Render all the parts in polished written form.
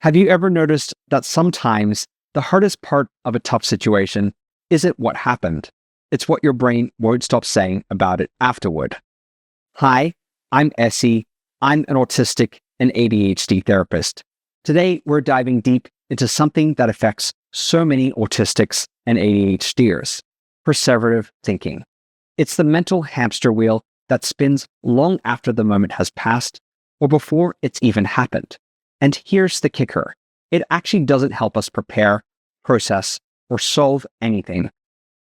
Have you ever noticed that sometimes the hardest part of a tough situation isn't what happened? It's what your brain won't stop saying about it afterward. Hi, I'm Essie. I'm an autistic and ADHD therapist. Today, we're diving deep into something that affects so many autistics and ADHDers, perseverative thinking. It's the mental hamster wheel that spins long after the moment has passed or before it's even happened. And here's the kicker. It actually doesn't help us prepare, process, or solve anything.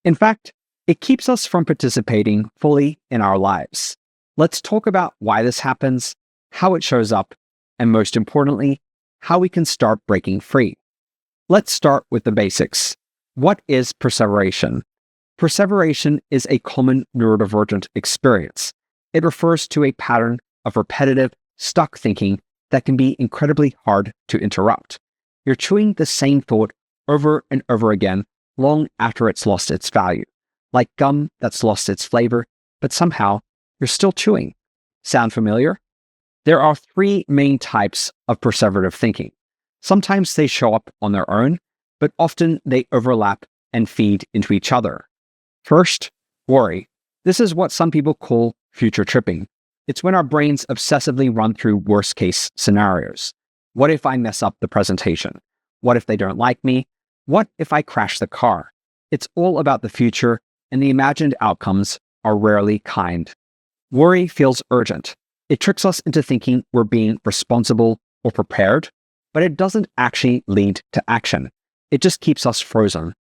In fact, it keeps us from participating fully in our lives. Let's talk about why this happens, how it shows up, and most importantly, how we can start breaking free. Let's start with the basics. What is perseveration? Perseveration is a common neurodivergent experience. It refers to a pattern of repetitive, stuck thinking that can be incredibly hard to interrupt. You're chewing the same thought over and over again long after it's lost its value, like gum that's lost its flavor, but somehow you're still chewing. Sound familiar? There are three main types of perseverative thinking. Sometimes they show up on their own, but often they overlap and feed into each other. First, worry. This is what some people call future tripping. It's when our brains obsessively run through worst-case scenarios. What if I mess up the presentation? What if they don't like me? What if I crash the car? It's all about the future, and the imagined outcomes are rarely kind. Worry feels urgent. It tricks us into thinking we're being responsible or prepared, but it doesn't actually lead to action. It just keeps us frozen.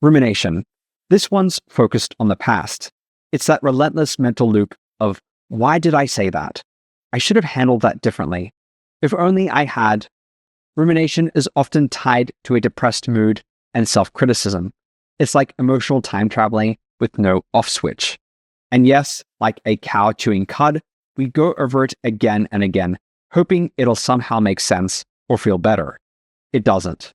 Rumination. This one's focused on the past. It's that relentless mental loop of, why did I say that? I should have handled that differently. If only I had. Rumination is often tied to a depressed mood and self-criticism. It's like emotional time traveling with no off switch. And yes, like a cow chewing cud, we go over it again and again, hoping it'll somehow make sense or feel better. It doesn't.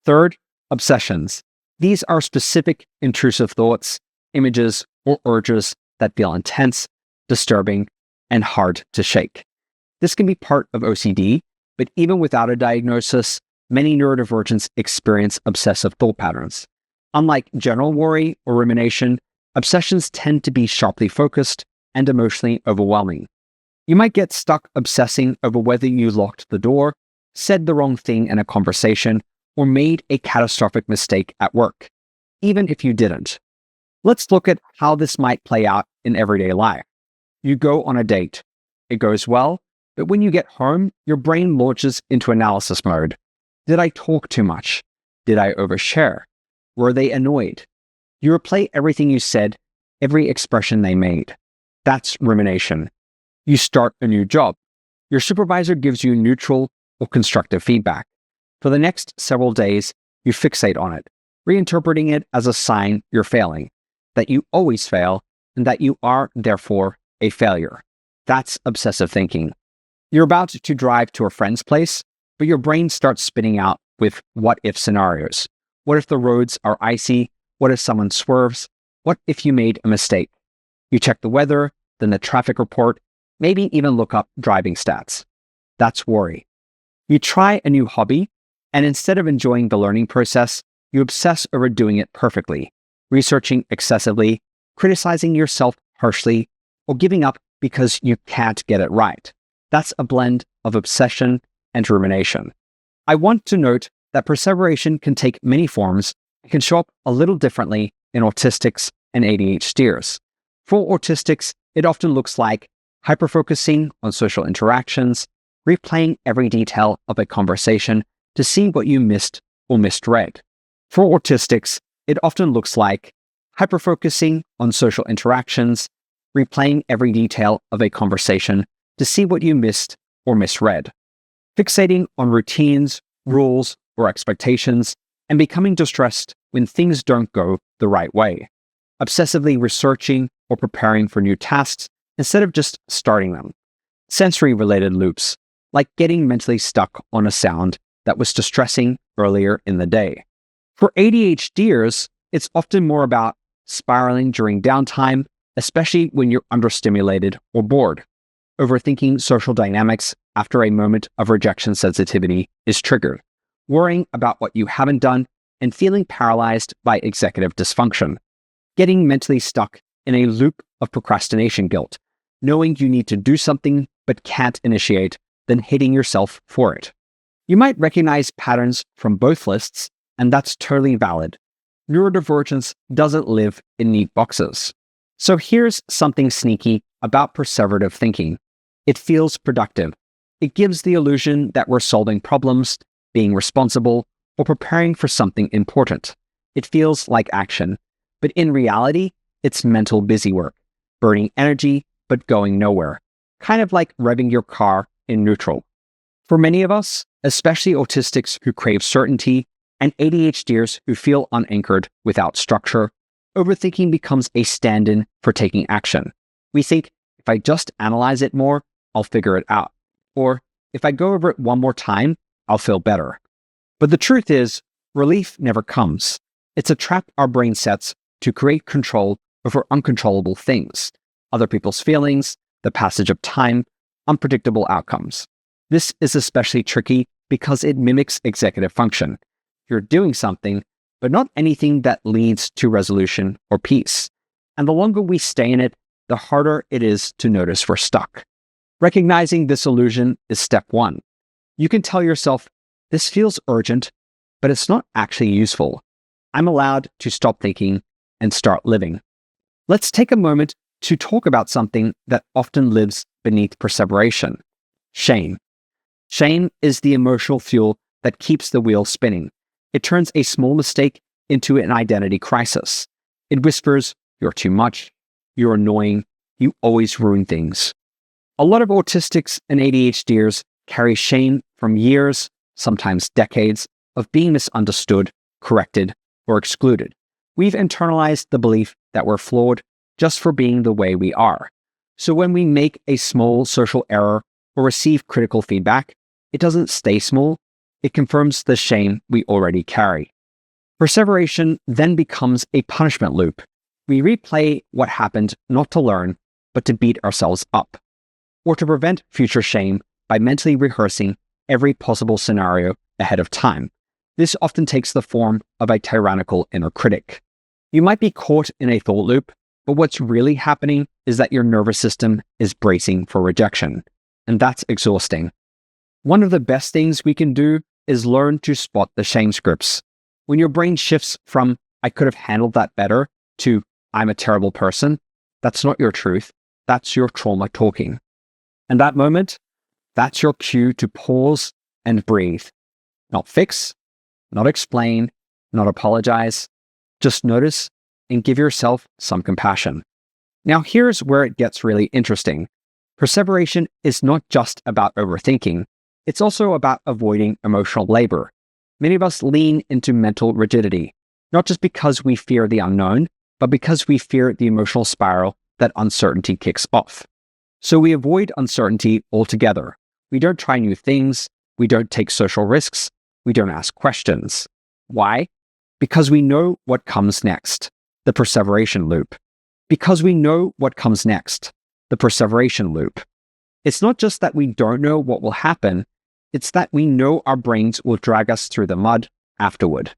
Third, obsessions. These are specific intrusive thoughts, images, or urges that feel intense, disturbing, and hard to shake. This can be part of OCD, but even without a diagnosis, many neurodivergents experience obsessive thought patterns. Unlike general worry or rumination, obsessions tend to be sharply focused and emotionally overwhelming. You might get stuck obsessing over whether you locked the door, said the wrong thing in a conversation, or made a catastrophic mistake at work, even if you didn't. Let's look at how this might play out in everyday life. You go on a date. It goes well, but when you get home, your brain launches into analysis mode. Did I talk too much? Did I overshare? Were they annoyed? You replay everything you said, every expression they made. That's rumination. You start a new job. Your supervisor gives you neutral or constructive feedback. For the next several days, you fixate on it, reinterpreting it as a sign you're failing, that you always fail, and that you are, therefore, a failure. That's obsessive thinking. You're about to drive to a friend's place, but your brain starts spinning out with what-if scenarios. What if the roads are icy? What if someone swerves? What if you made a mistake? You check the weather, then the traffic report, maybe even look up driving stats. That's worry. You try a new hobby, and instead of enjoying the learning process, you obsess over doing it perfectly, researching excessively, criticizing yourself harshly, or giving up because you can't get it right. That's a blend of obsession and rumination. I want to note that perseveration can take many forms and can show up a little differently in autistics and ADHDers. For autistics, it often looks like hyperfocusing on social interactions, replaying every detail of a conversation to see what you missed or misread. For autistics, it often looks like hyperfocusing on social interactions, replaying every detail of a conversation to see what you missed or misread, fixating on routines, rules, or expectations, and becoming distressed when things don't go the right way, obsessively researching or preparing for new tasks instead of just starting them, sensory-related loops, like getting mentally stuck on a sound that was distressing earlier in the day. For ADHDers, it's often more about spiraling during downtime, especially when you're understimulated or bored, overthinking social dynamics after a moment of rejection sensitivity is triggered, worrying about what you haven't done and feeling paralyzed by executive dysfunction, getting mentally stuck in a loop of procrastination guilt, knowing you need to do something but can't initiate, then hating yourself for it. You might recognize patterns from both lists, and that's totally valid. Neurodivergence doesn't live in neat boxes. So here's something sneaky about perseverative thinking. It feels productive. It gives the illusion that we're solving problems, being responsible, or preparing for something important. It feels like action, but in reality, it's mental busy work, burning energy but going nowhere, kind of like revving your car in neutral. For many of us, especially autistics who crave certainty and ADHDers who feel unanchored without structure, overthinking becomes a stand-in for taking action. We think, if I just analyze it more, I'll figure it out. Or, if I go over it one more time, I'll feel better. But the truth is, relief never comes. It's a trap our brain sets to create control over uncontrollable things, other people's feelings, the passage of time, unpredictable outcomes. This is especially tricky because it mimics executive function. You're doing something, but not anything that leads to resolution or peace. And the longer we stay in it, the harder it is to notice we're stuck. Recognizing this illusion is step one. You can tell yourself, this feels urgent, but it's not actually useful. I'm allowed to stop thinking and start living. Let's take a moment to talk about something that often lives beneath perseveration: shame. Shame is the emotional fuel that keeps the wheel spinning. It turns a small mistake into an identity crisis. It whispers, you're too much, you're annoying, you always ruin things. A lot of autistics and ADHDers carry shame from years, sometimes decades, of being misunderstood, corrected, or excluded. We've internalized the belief that we're flawed just for being the way we are. So when we make a small social error or receive critical feedback, it doesn't stay small, it confirms the shame we already carry. Perseveration then becomes a punishment loop. We replay what happened not to learn, but to beat ourselves up, or to prevent future shame by mentally rehearsing every possible scenario ahead of time. This often takes the form of a tyrannical inner critic. You might be caught in a thought loop, but what's really happening is that your nervous system is bracing for rejection, and that's exhausting. One of the best things we can do is learn to spot the shame scripts. When your brain shifts from, I could have handled that better, to, I'm a terrible person, that's not your truth, that's your trauma talking. And that moment, that's your cue to pause and breathe. Not fix, not explain, not apologize. Just notice and give yourself some compassion. Now here's where it gets really interesting. Perseveration is not just about overthinking. It's also about avoiding emotional labor. Many of us lean into mental rigidity, not just because we fear the unknown, but because we fear the emotional spiral that uncertainty kicks off. So we avoid uncertainty altogether. We don't try new things. We don't take social risks. We don't ask questions. Why? Because we know what comes next, the perseveration loop. Because we know what comes next, the perseveration loop. It's not just that we don't know what will happen, it's that we know our brains will drag us through the mud afterward.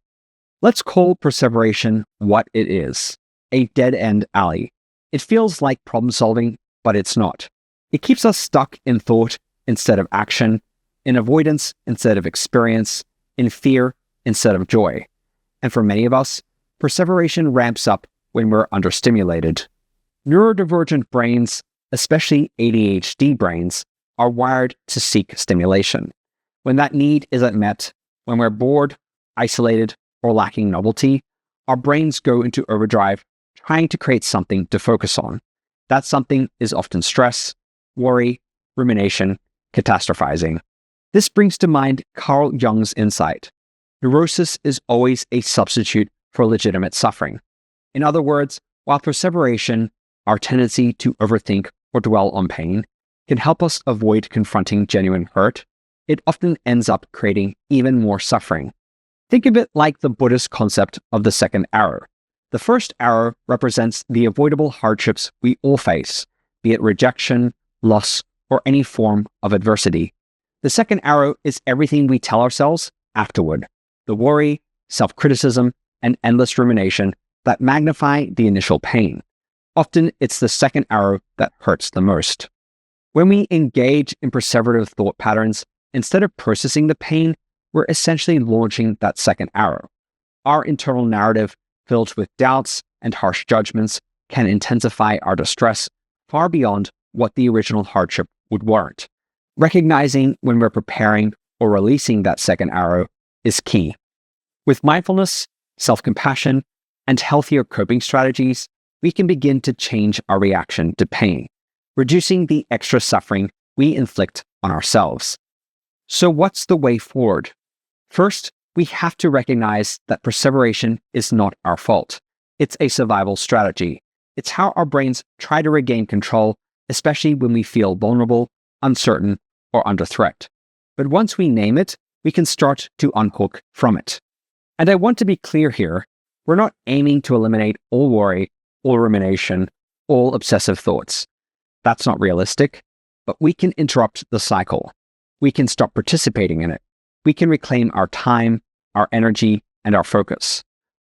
Let's call perseveration what it is, a dead-end alley. It feels like problem solving, but it's not. It keeps us stuck in thought instead of action, in avoidance instead of experience, in fear instead of joy. And for many of us, perseveration ramps up when we're understimulated. Neurodivergent brains, especially ADHD brains, are wired to seek stimulation. When that need isn't met, when we're bored, isolated, or lacking novelty, our brains go into overdrive, trying to create something to focus on. That something is often stress, worry, rumination, catastrophizing. This brings to mind Carl Jung's insight. Neurosis is always a substitute for legitimate suffering. In other words, while perseveration, our tendency to overthink or dwell on pain, can help us avoid confronting genuine hurt, it often ends up creating even more suffering. Think of it like the Buddhist concept of the second arrow. The first arrow represents the avoidable hardships we all face, be it rejection, loss, or any form of adversity. The second arrow is everything we tell ourselves afterward. The worry, self-criticism, and endless rumination that magnify the initial pain. Often it's the second arrow that hurts the most. When we engage in perseverative thought patterns, instead of processing the pain, we're essentially launching that second arrow. Our internal narrative, filled with doubts and harsh judgments, can intensify our distress far beyond what the original hardship would warrant. Recognizing when we're preparing or releasing that second arrow is key. With mindfulness, self-compassion, and healthier coping strategies, we can begin to change our reaction to pain, reducing the extra suffering we inflict on ourselves. So what's the way forward? First, we have to recognize that perseveration is not our fault. It's a survival strategy. It's how our brains try to regain control, especially when we feel vulnerable, uncertain, or under threat. But once we name it, we can start to unhook from it. And I want to be clear here, we're not aiming to eliminate all worry, all rumination, all obsessive thoughts. That's not realistic, but we can interrupt the cycle. We can stop participating in it. We can reclaim our time, our energy, and our focus.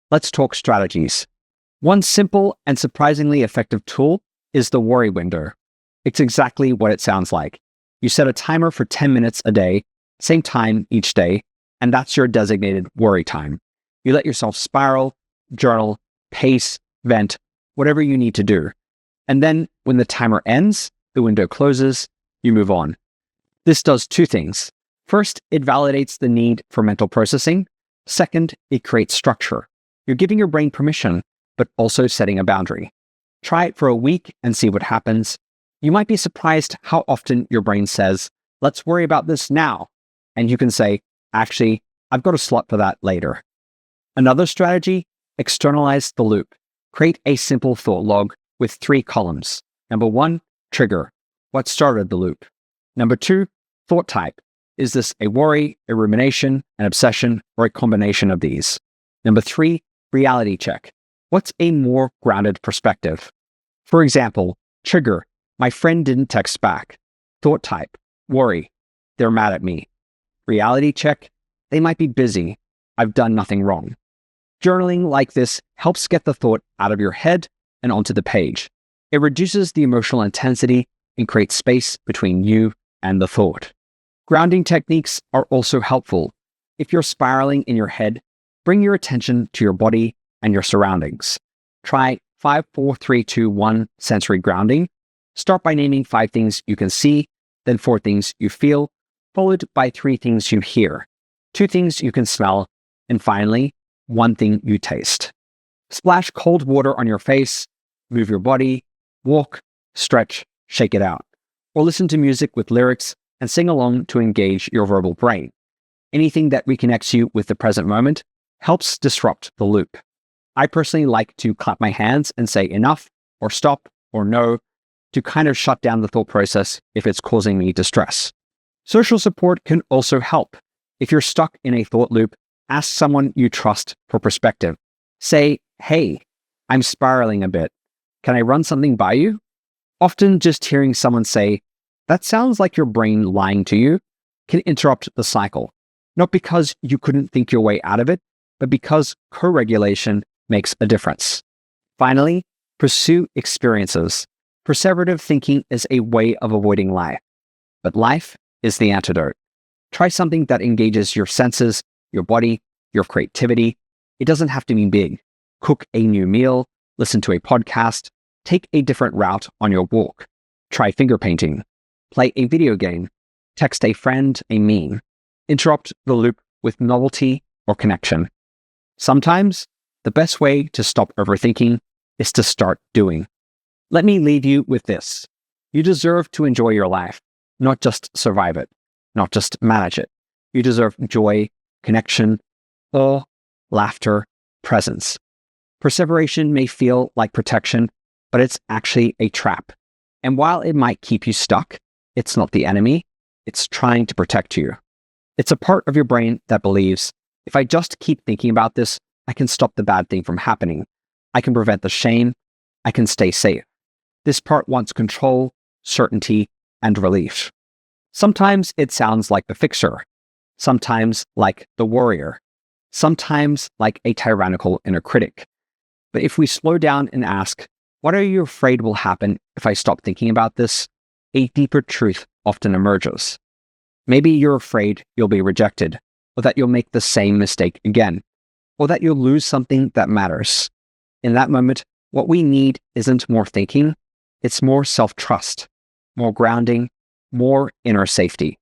Let's talk strategies. One simple and surprisingly effective tool is the worry window. It's exactly what it sounds like. You set a timer for 10 minutes a day, same time each day, and that's your designated worry time. You let yourself spiral, journal, pace, vent, whatever you need to do. And then when the timer ends, the window closes, you move on. This does two things. First, it validates the need for mental processing. Second, it creates structure. You're giving your brain permission, but also setting a boundary. Try it for a week and see what happens. You might be surprised how often your brain says, let's worry about this now. And you can say, actually, I've got a slot for that later. Another strategy, externalize the loop. Create a simple thought log with 3 columns. Number 1, trigger. What started the loop? Number 2, thought type. Is this a worry, a rumination, an obsession, or a combination of these? Number 3, reality check. What's a more grounded perspective? For example, trigger. My friend didn't text back. Thought type. Worry. They're mad at me. Reality check. They might be busy. I've done nothing wrong. Journaling like this helps get the thought out of your head and onto the page. It reduces the emotional intensity and creates space between you and the thought. Grounding techniques are also helpful. If you're spiraling in your head, bring your attention to your body and your surroundings. Try 5, 4, 3, 2, 1 sensory grounding. Start by naming 5 things you can see, then 4 things you feel, followed by 3 things you hear, 2 things you can smell, and finally, 1 thing you taste. Splash cold water on your face, move your body, walk, stretch, shake it out, or listen to music with lyrics and sing along to engage your verbal brain. Anything that reconnects you with the present moment helps disrupt the loop. I personally like to clap my hands and say enough, or stop, or no, to kind of shut down the thought process if it's causing me distress. Social support can also help. If you're stuck in a thought loop, ask someone you trust for perspective. Say, hey, I'm spiraling a bit. Can I run something by you? Often just hearing someone say, that sounds like your brain lying to you, can interrupt the cycle. Not because you couldn't think your way out of it, but because co-regulation makes a difference. Finally, pursue experiences. Perseverative thinking is a way of avoiding life, but life is the antidote. Try something that engages your senses, your body, your creativity. It doesn't have to be big. Cook a new meal, listen to a podcast, take a different route on your walk. Try finger painting, play a video game, text a friend a meme. Interrupt the loop with novelty or connection. Sometimes, the best way to stop overthinking is to start doing. Let me leave you with this. You deserve to enjoy your life, not just survive it, not just manage it. You deserve joy, connection, awe, laughter, presence. Perseveration may feel like protection, but it's actually a trap. And while it might keep you stuck, it's not the enemy. It's trying to protect you. It's a part of your brain that believes, if I just keep thinking about this, I can stop the bad thing from happening. I can prevent the shame. I can stay safe. This part wants control, certainty, and relief. Sometimes it sounds like the fixer, sometimes like the warrior, sometimes like a tyrannical inner critic. But if we slow down and ask, what are you afraid will happen if I stop thinking about this? A deeper truth often emerges. Maybe you're afraid you'll be rejected, or that you'll make the same mistake again, or that you'll lose something that matters. In that moment, what we need isn't more thinking, it's more self-trust, more grounding, more inner safety.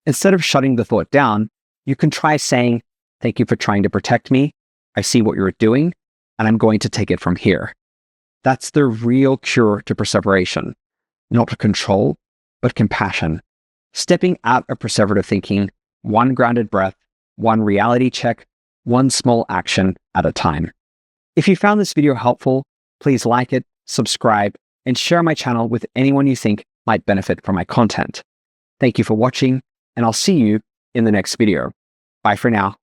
Instead of shutting the thought down, you can try saying, thank you for trying to protect me. I see what you're doing, and I'm going to take it from here. That's the real cure to perseveration. Not control, but compassion. Stepping out of perseverative thinking, one grounded breath, one reality check, one small action at a time. If you found this video helpful, please like it, subscribe, and share my channel with anyone you think might benefit from my content. Thank you for watching, and I'll see you in the next video. Bye for now.